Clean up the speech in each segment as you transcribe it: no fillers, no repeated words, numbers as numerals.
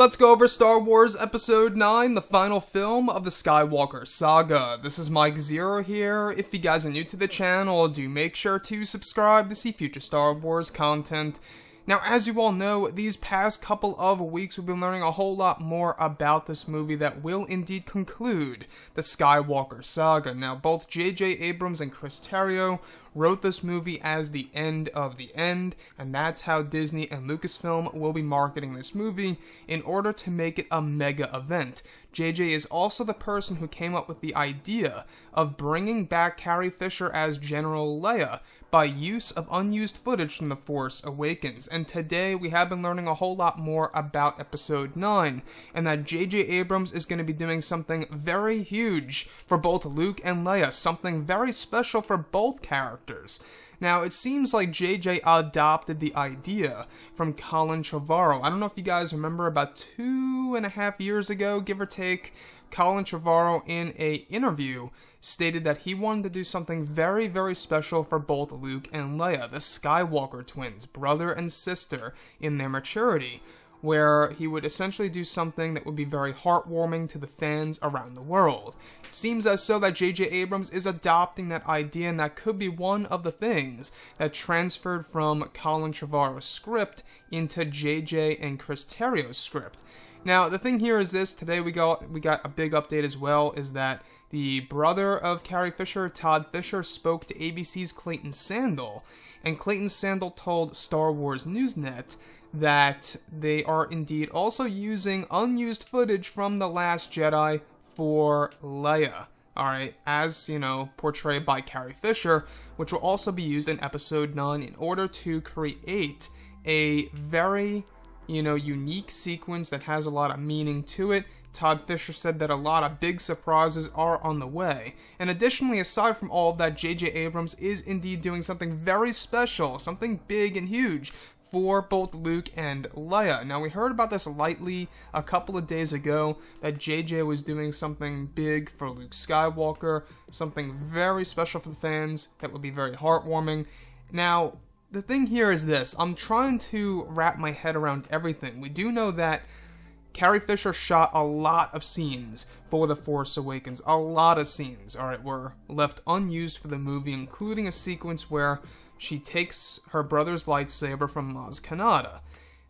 Let's go over Star Wars Episode 9, the final film of the Skywalker saga. This is Mike Zero here. If you guys are new to the channel, do make sure to subscribe to see future Star Wars content. Now, as you all know, these past couple of weeks we've been learning a whole lot more about this movie that will indeed conclude the Skywalker saga. Now, both JJ Abrams and Chris Terrio wrote this movie as the end of the end, and that's how Disney and Lucasfilm will be marketing this movie in order to make it a mega event. JJ is also the person who came up with the idea of bringing back Carrie Fisher as General Leia by use of unused footage from The Force Awakens. And today we have been learning a whole lot more about Episode 9, and that JJ Abrams is going to be doing something very huge for both Luke and Leia, something very special for both characters. Now, it seems like JJ adopted the idea from Colin Trevorrow. I don't know if you guys remember, about 2.5 years ago, give or take, Colin Trevorrow in an interview stated that he wanted to do something very, very special for both Luke and Leia, the Skywalker twins, brother and sister, in their maturity, where he would essentially do something that would be very heartwarming to the fans around the world. It seems as so that JJ Abrams is adopting that idea, and that could be one of the things that transferred from Colin Trevorrow's script into JJ and Chris Terrio's script. Now, the thing here is this: today we got a big update as well, is that the brother of Carrie Fisher, Todd Fisher, spoke to ABC's Clayton Sandel, and Clayton Sandel told Star Wars Newsnet that they are indeed also using unused footage from The Last Jedi for Leia, alright, as, portrayed by Carrie Fisher, which will also be used in Episode 9 in order to create a very, unique sequence that has a lot of meaning to it. Todd Fisher said that a lot of big surprises are on the way. And additionally, aside from all of that, JJ Abrams is indeed doing something very special, something big and huge for both Luke and Leia. Now, we heard about this lightly a couple of days ago, that JJ was doing something big for Luke Skywalker, something very special for the fans that would be very heartwarming. Now, the thing here is this: I'm trying to wrap my head around everything. We do know that Carrie Fisher shot a lot of scenes for The Force Awakens. A lot of scenes, alright, were left unused for the movie, including a sequence where she takes her brother's lightsaber from Maz Kanata.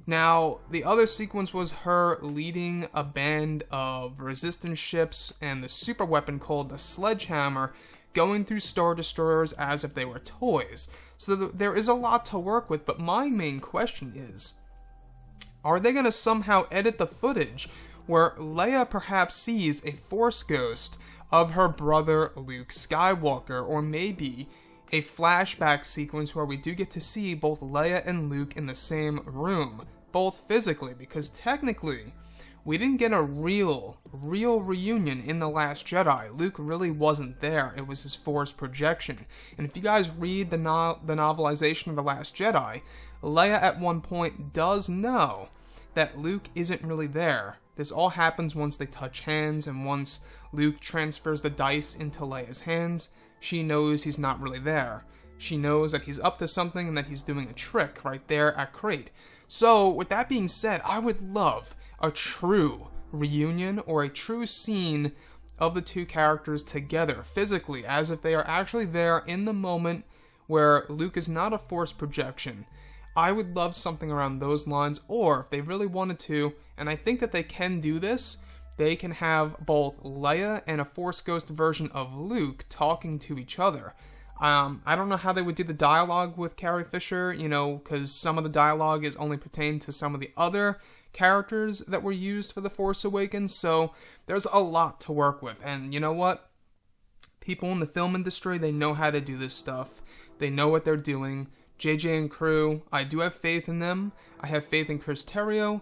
Now, the other sequence was her leading a band of resistance ships and the super weapon called the Sledgehammer going through Star Destroyers as if they were toys. So there is a lot to work with, but my main question is, are they going to somehow edit the footage where Leia perhaps sees a Force ghost of her brother Luke Skywalker, or maybe a flashback sequence where we do get to see both Leia and Luke in the same room, both physically, because technically we didn't get a real reunion in The Last Jedi. Luke really wasn't there. It was his Force projection. And if you guys read the novelization of The Last Jedi, Leia at one point does know that Luke isn't really there. This all happens once they touch hands, and once Luke transfers the dice into Leia's hands, she knows he's not really there. She knows that he's up to something and that he's doing a trick right there at Crate. So, with that being said, I would love a true reunion or a true scene of the two characters together, physically, as if they are actually there in the moment where Luke is not a Force projection. I would love something around those lines, or if they really wanted to, and I think that they can do this, they can have both Leia and a Force Ghost version of Luke talking to each other. I don't know how they would do the dialogue with Carrie Fisher, because some of the dialogue is only pertained to some of the other characters that were used for The Force Awakens, so there's a lot to work with. And you know what? People in the film industry, they know how to do this stuff. They know what they're doing. JJ and crew, I do have faith in them. I have faith in Chris Terrio.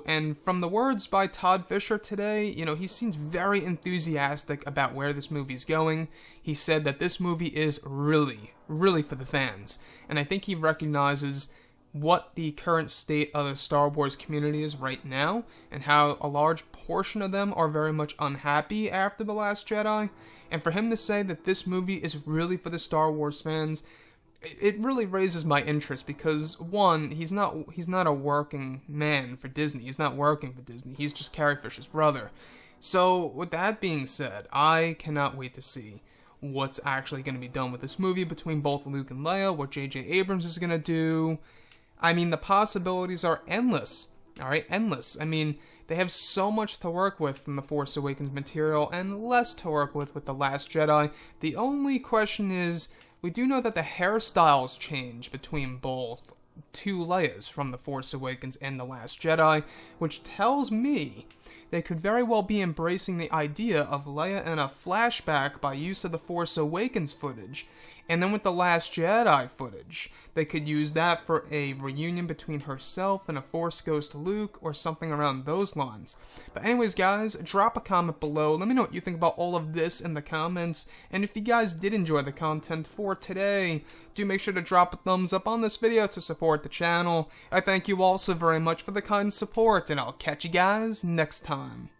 And from the words by Todd Fisher today, he seems very enthusiastic about where this movie's going. He said that this movie is really, really for the fans. And I think he recognizes what the current state of the Star Wars community is right now, and how a large portion of them are very much unhappy after The Last Jedi. And for him to say that this movie is really for the Star Wars fans, it really raises my interest because, one, he's not a working man for Disney. He's not working for Disney. He's just Carrie Fisher's brother. So, with that being said, I cannot wait to see what's actually going to be done with this movie between both Luke and Leia, what JJ Abrams is going to do. I mean, the possibilities are endless. Alright, endless. I mean, they have so much to work with from the Force Awakens material and less to work with The Last Jedi. The only question is, we do know that the hairstyles change between both two Leias from The Force Awakens and The Last Jedi, which tells me they could very well be embracing the idea of Leia in a flashback by use of The Force Awakens footage. And then with The Last Jedi footage, they could use that for a reunion between herself and a Force Ghost Luke or something around those lines. But anyways, guys, drop a comment below. Let me know what you think about all of this in the comments. And if you guys did enjoy the content for today, do make sure to drop a thumbs up on this video to support the channel. I thank you all so very much for the kind support, and I'll catch you guys next time.